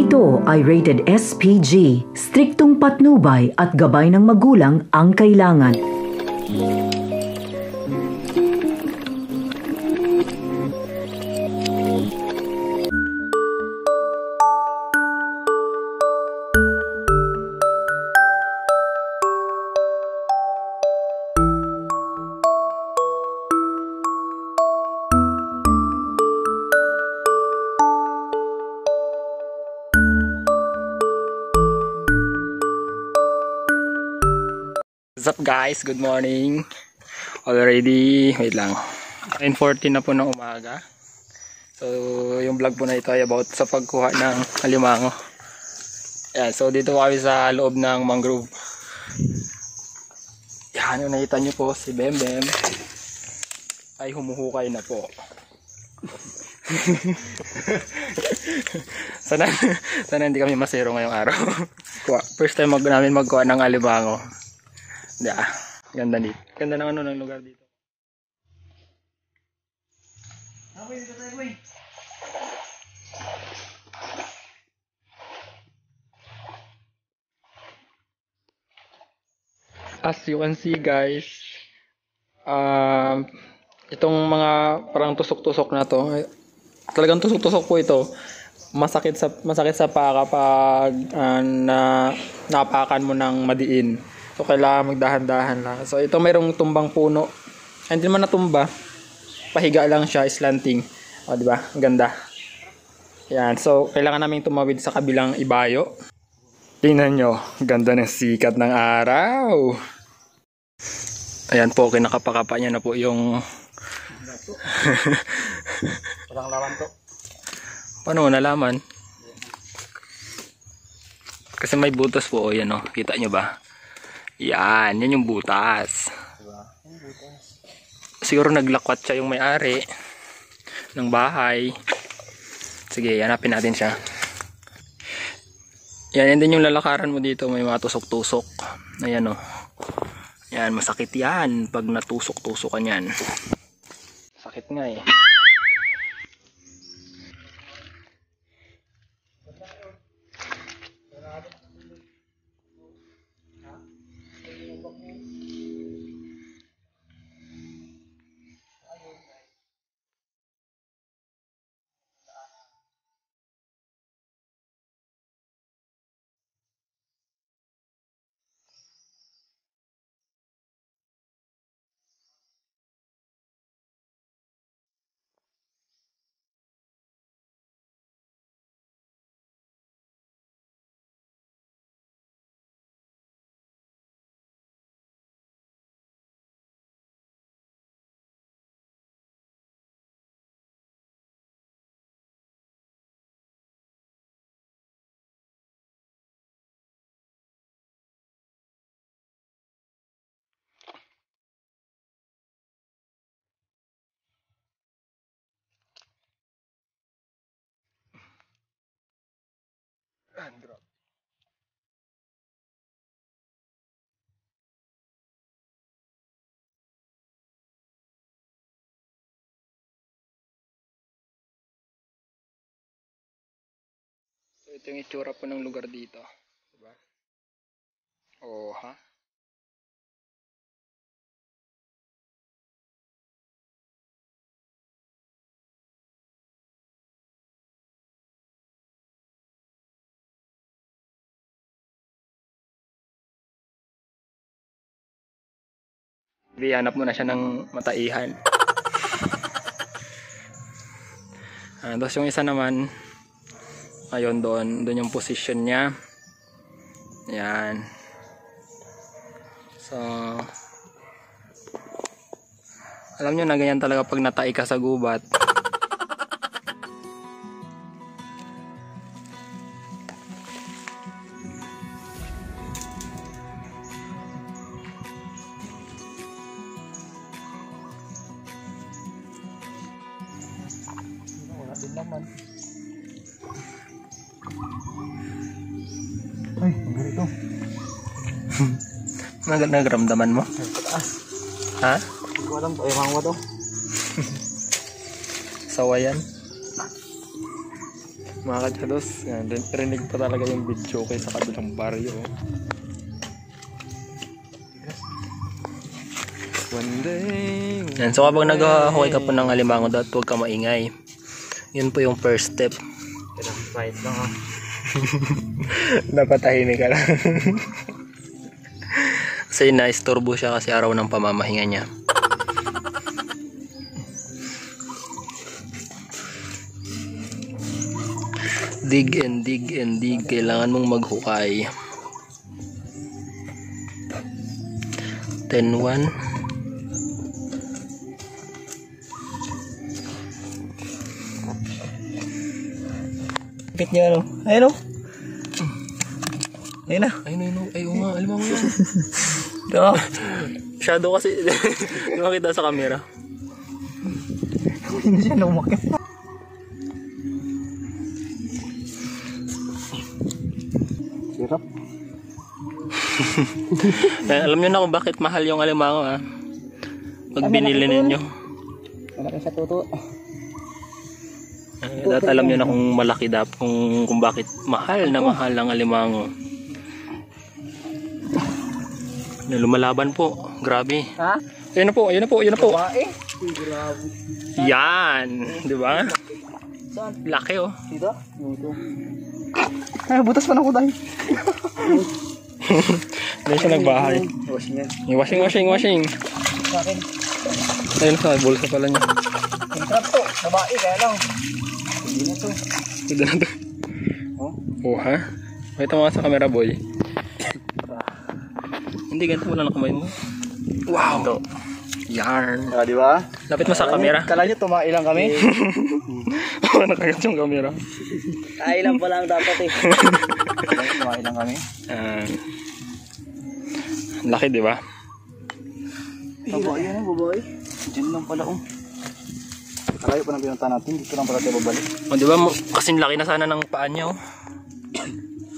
Ito ay rated SPG, striktong patnubay at gabay ng magulang ang kailangan. What's up guys? Good morning. Already, wait lang. 9:40 na po ng umaga. So, yung vlog po na ito ay about sa pagkuha ng alimango. Yan, so dito kami sa loob ng mangrove. Yan, yung nakita nyo po si Bembem ay humuhukay na po. sana hindi kami masero ngayong araw. First time namin magkuha ng alimango. Yeah, ganda dito. Ganda ng ng lugar dito. As you can see guys, itong mga parang tusok-tusok na to, talagang tusok-tusok po ito. Masakit sa paa kapag napakan mo ng madiin. So, kailangan magdahan-dahan lang. So, ito mayroong tumbang puno. Hindi naman natumba. Pahiga lang siya, slanting. O, diba? Ang ganda. Yan. So, kailangan namin tumawid sa kabilang ibayo. Tingnan nyo. Ganda ng sikat ng araw. Ayan po, kinakapakapa niya na po yung... Walang laman to. Paano mo nalaman? Kasi may butas po. O, yan o. Kita nyo ba? Yan yung butas. Siguro naglakwat siya yung may-ari ng bahay. Sige, hanapin natin siya. Yan din yung lalakaran mo dito. May mga tusok-tusok. Ayan o. Yan, masakit yan pag natusok-tusokan yan. Sakit nga eh. Drop. So ito yung itsura po ng lugar dito. Diba? Oh, ha? Hanap mo na siya ng mataihan. Tapos yung isa naman, ayun doon yung position niya. Yan. So, alam nyo na ganyan talaga pag natai ka sa gubat. Ay, ang ganito. Nagramdaman mo? Pataas. Ha? Hindi ko alam, ayamang mo to. Sawa yan. Mga kachados, yan, rinig pa talaga yung video kay sa kabilang baryo. One day. Yan, so kapag nag-hukay ka po ng alimango, dapat huwag ka maingay. Yun po yung first step. Right lang ha. Dapat tahimik ka lang. Kasi na-istorbo siya kasi araw ng pamamahinga niya. Dig and dig and dig. Kailangan mong maghukay. 10-1. Kapit niya ano. Ayun o. Ayun na. Ayun nga, alimango yun. Ito. Shadow kasi. Hindi makita sa camera. Hindi siya lumakit. Sirap. Alam nyo na kung bakit mahal yung alimango ha. Pag binili ninyo. Malaki sa tuto. Dapat alam nyo na kung malaki kung bakit mahal ng alimango. Na lumalaban po. Grabe. Ha? Ayun na po, ayun na po, ayun na po. Bae. Grabe. Yan, 'di ba? Saan? Laki oh. Dito? Dito. Ay, butas pa na ko dahil. Hindi siya nagbahay. Wash niya. Yung washing. Sa akin. Ayun sa bulsa pala niya. Contract to. Babae kaya lang. Hindi na to. Ito na to. Oh? Oh ha? Pakita mo nga sa camera boy. Hindi ganito wala na kamay mo. Wow! Ito. Yarn. Ah, di ba? Lapit mo sa camera. Kala nyo tumailang kami? Oh, nakagat yung camera. Kailang pa lang dapat eh. Tumailang kami. Laki, di ba? Babae yan, babae. Diyan lang pala oh. Kalayo pa ng pinunta natin. Dito lang pala tayo babalik. Oh, 'di ba? Kasing laki na sana ng paa niya oh.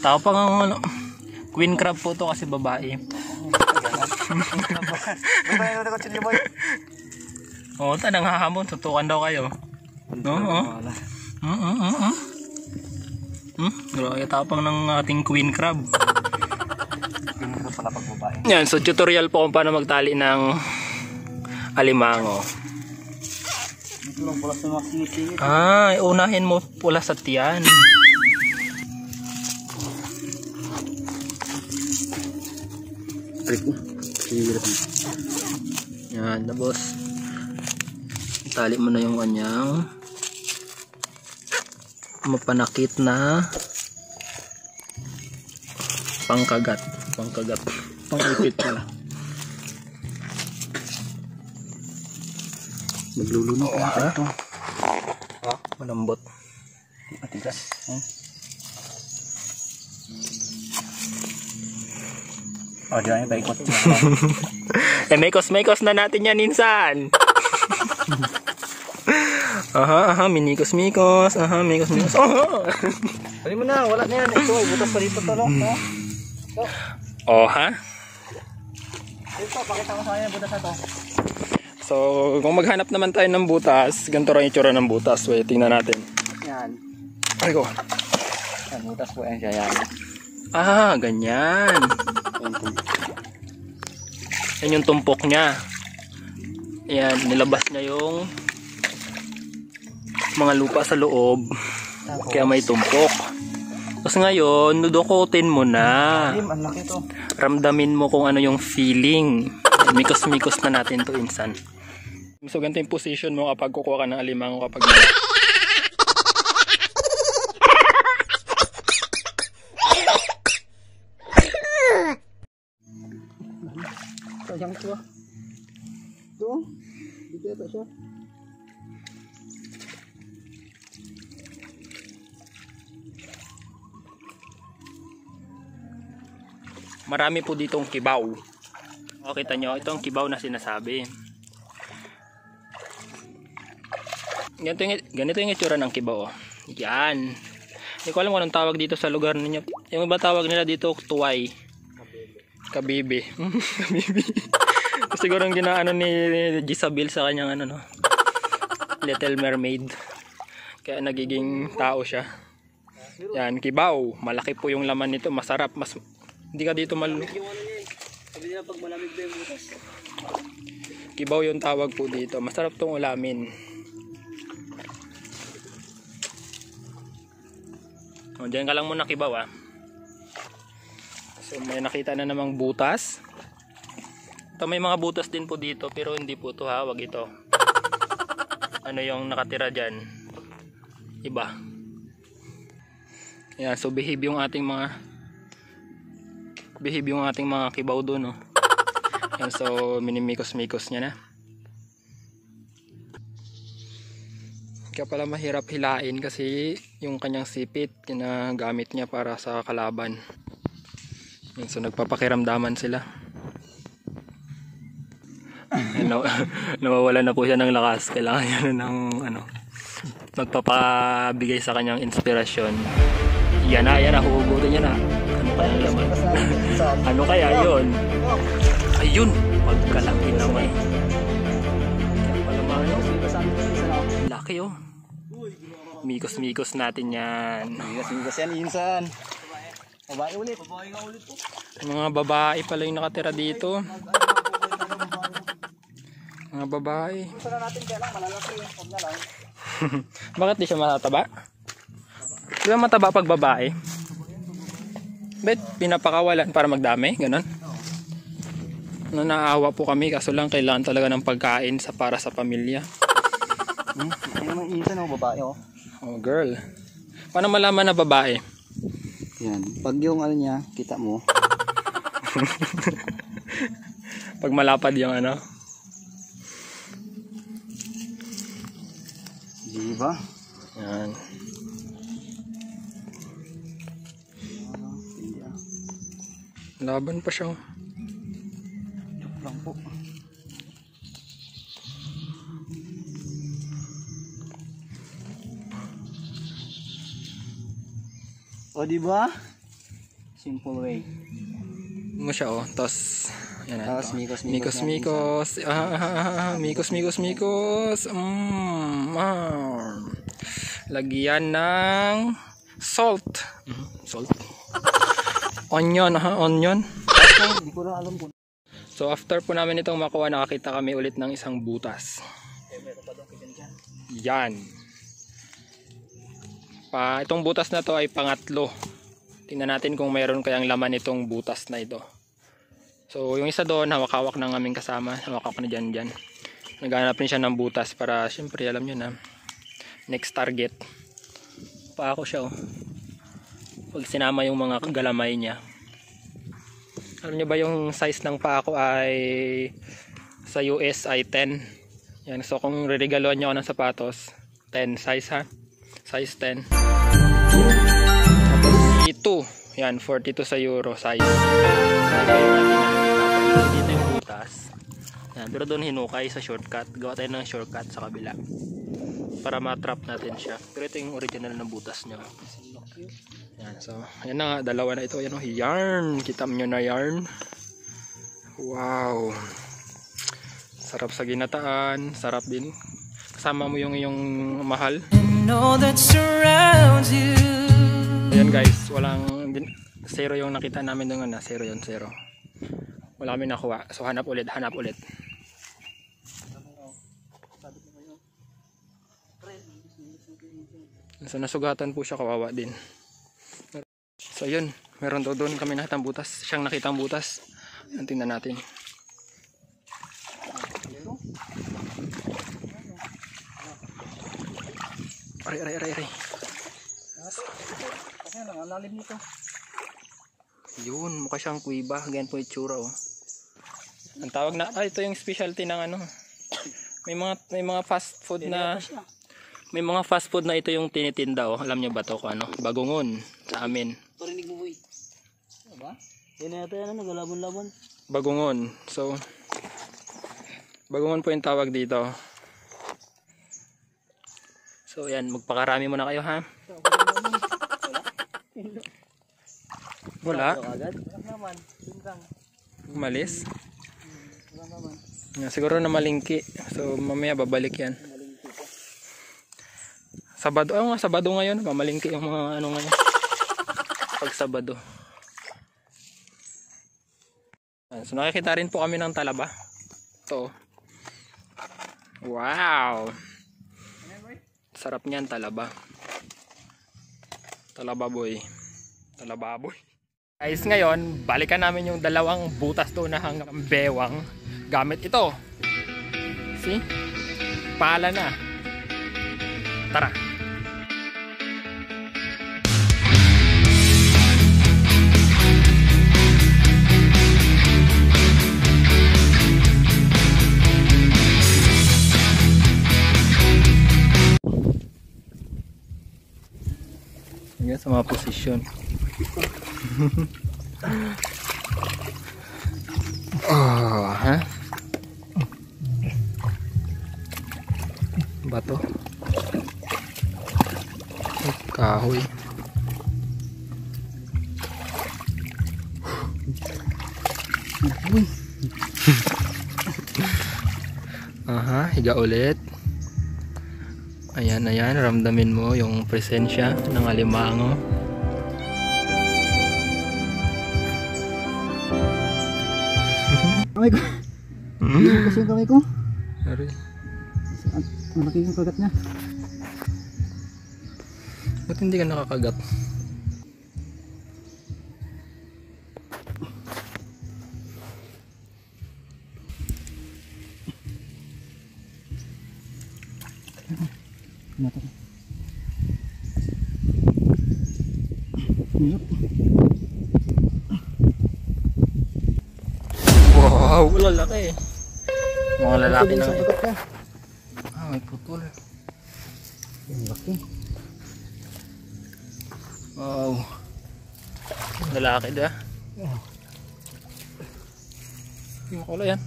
Tao pa ng ano. Queen crab po to kasi babae. Babae na ko chili boy. Oh, tanang hahamon, tutukan daw kayo. Oo. Grabe tapang ng ating queen crab. Pinunta pala pag babae. Yan, so tutorial po kung paano magtali ng alimango. Dito lang pala sa mga singit-singit. Unahin mo pula sa tiyan. Trip mo. Hirap. Yan, tapos tali mo na yung kanyang mapanakit na pangkagat, pangipit pala. Maglulunok na ito. Malambot. Matigas. Oh, di ba yung baikot? Mekos na natin yan insan. Minikos. Pali mo na, wala na yan. Ito ay butas pa dito to, no? Oh, ha? Ito, pakita mo sa kanya butas na to. So, kung maghanap naman tayo ng butas, ganito rin itsura ng butas. Wait, tingnan natin. Yan. Ay ko. Yan, butas po yan siya yan. Ganyan. Yan yung tumpok niya. Yan, nilabas niya yung mga lupa sa loob. Kaya may tumpok. Tapos ngayon, dudukutin mo na. Ang laki to. Ramdamin mo kung ano yung feeling. Mikos-mikos na natin to insan. So, ganito yung position mo kapag kukuha ka ng alimango kapag Sayang ito ah. Ito. Dito ito siya. Marami po ditong kibaw. O, kita nyo, ito ang kibaw na sinasabi. Ganito yung itsura ng kibaw. Yan. Hindi ko alam kung anong tawag dito sa lugar ninyo. Yung iba tawag nila dito, tuway. kabibi. Kabibi. Siguro ang ginaano ni Jezabel sa kanyang ano, no? Little Mermaid. Kaya nagiging tao siya. Yan, kibaw. Malaki po yung laman nito. Masarap. Hindi ka dito Yung ano niya eh. Sabi nila pag malamig ba yung butas. Kibaw yung tawag po dito. Masarap tong ulamin. O, dyan ka lang muna kibaw ah. So may nakita na namang butas. Ito may mga butas din po dito pero hindi po ito ha. Wag ito. Ano yung nakatira dyan? Iba. Yan, so behave yung ating mga kibaw doon, no. Yan, so minimikos-mikos niya na. Kaya pala mahirap hilain kasi yung kanyang sipit ginagamit niya para sa kalaban. Yan, so nagpapakiramdaman sila. Nawawalan na po siya ng lakas. Kailangan niya na ng magpapabigay sa kanyang inspirasyon. Yan na, huhugutin niya na. Ano kaya naman? Ano kaya yun? Ayun! Pagkalaki naman. Kaya pala laki oh. Mikos-mikos natin yan. Migas yan, insan. Babae ulit. Mga babae pala yung nakatira dito. Mga babae. Gusto na natin kaya lang, malalaki. Huwag na lang. Bakit di siya mataba? Di ba mataba pag babae? Bet, pinapakawalan para magdami? Ganon? Naawa po kami kaso lang kailangan talaga ng pagkain para sa pamilya. Ay naman insan oh, babae oh. Oh girl. Paano malaman na babae? Yan, pag yung ano niya, kita mo. Pag malapad yung ano. Diba? Yan. Laban pa siya. Joke lang po. O diba? Simple way. Mo siya oh. Tapos yan na. Tapos mikos. Mikos. Lagyan ng salt. Salt. Onion. Hindi ko na alam kung. So after po namin itong makuha, nakakita kami ulit ng isang butas. Yan. Itong butas na to ay pangatlo. Tingnan natin kung mayroon kayang laman itong butas na ito. So yung isa doon, hawak-hawak ng aming kasama. Hawak na dyan. Naghanap rin siya ng butas para, syempre alam nyo na, next target. Paako siya oh. Pag sinama yung mga galamay niya. Alam nyo ba yung size ng paako ay sa US ay 10. Yan, so kung re-regaluhan nyo ako ng sapatos, 10 size ha. Size 10. Ito, yan, 42 sa euro size. Dito yung butas. Yan, pero doon hinukay sa shortcut. Gawa tayo ng shortcut sa kabila. Para ma-trap natin siya. Pero ito yung original na butas niya. Yan, so, ayan na nga, dalawa na ito. Ayan o, yarn. Kita nyo na yarn. Wow. Sarap sa ginataan. Sarap din. Kasama mo yung iyong mahal. Ayan guys, zero yung nakita namin doon na. Zero yun, zero. Wala kami nakuha. So hanap ulit. So nasugatan po siya, kawawa din. So yun, meron daw doon kami nakitang butas. Siyang nakitang butas. Tingnan natin. Aray. Kasi ang lalim nito. Yun, mukha siyang kuiba. Ganyan po itsura oh. Ang tawag na, ito yung specialty ng ano. May mga fast food na ito yung tinitinda oh. Alam niyo ba to kung ano? Bagungon sa amin. Parinig mo boy. Diba? Yan na yata yan, nagalabon-labon. Bagungon. So bagungon po yung tawag dito. So yan, magpakarami muna kayo ha. Wala. Umalis. Siguro na malingki. So mamaya babalik yan. Sabado, Sabado ngayon, mamalingki yung mga ano ngayon. pag Sabado. So nakikita rin po kami ng talaba. Ito. Wow! Sarap niyan, talaba. Talaba boy. Talaba boy. Guys, ngayon, balikan namin yung dalawang butas doon na hanggang bewang gamit ito. See? Pala na. Tara. Yan sa mga posisyon. Oh, ha? Bato. Kahoy. Aha, higa ulit. Ayan, ayan, ramdamin mo yung presensya ng alimango. Kamay ko. Hindi kasi yung kamay ko. Sorry. Malaki yung kagat niya. Ba't hindi ka nakakagat? Nato. Hirap. Wow, lalaki. Mga lalaki na. Kagat ka. Ah, may putol. Ang laki. Wow. Lalaki da. Yung kulay yan.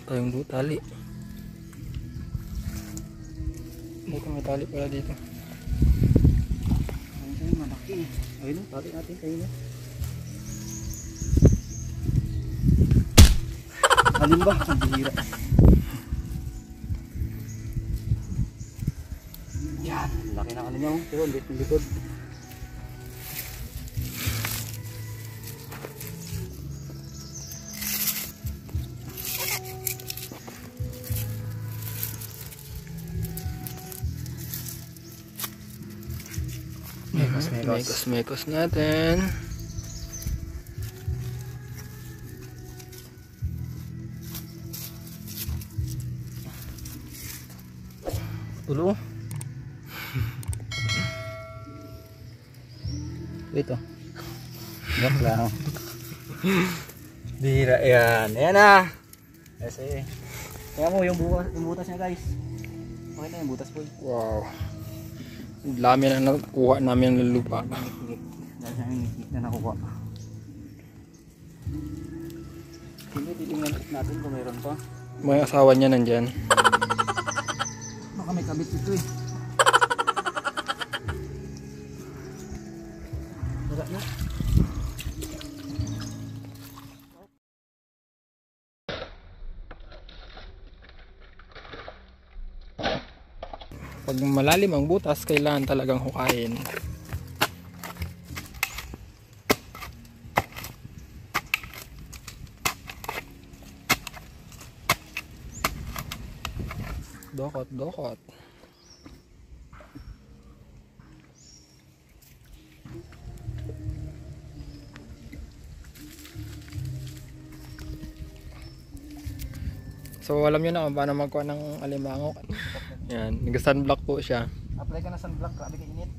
Ito yung tali. Dito may tali pala dito. Ayun, malaki. Ayun, tali natin kayo na. Alin ba? Ang bihira. Yan, laki na niya. Pero ulit ng likod. Mekos natin. Ulo. Ito. Joke lang. Bihira yan. Ayan na. Kasi kaya mo yung butas niya, guys. Pakita yung butas po. Wow. Dami na nakuha namin ng lupa. Dahil sa amin na nakuha. Hindi, titingnan natin kung mayroon pa. May asawa niya nandyan. Baka may kabit ito eh. Wala na. Pag malalim ang butas, kailangan talagang hukayin. Dokot, dokot. So alam nyo na kung paano magkuha ng alimango. Yan, nag-sunblock po siya. Apply ka na sunblock, grabe ka init.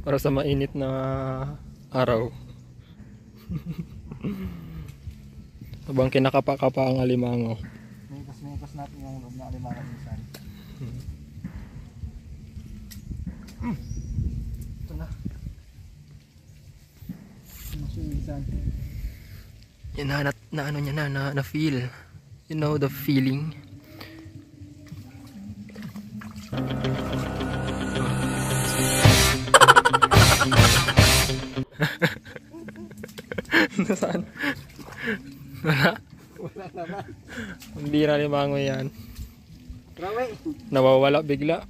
Para sa mainit na araw. Habang kinakapa-kapa ang alimango. Mekos natin yung loob na alimango minsan. Ito na. Minsan. Yan na ano niya na feel. You know the feeling. Nasaan? Wala? Wala naman. Hindi na limango yan. Grabe. Nawawala bigla.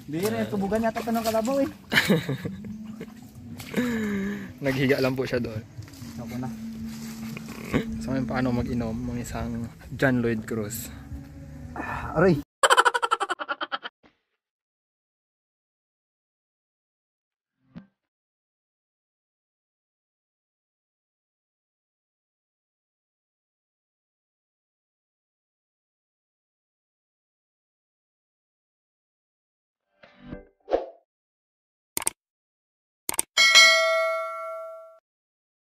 Bihira yung tubugan yata ito ng kalabaw eh. Naghiga lang po siya doon. Ako na. So ngayon paano mag-inom ng isang John Lloyd Cruz. Aray!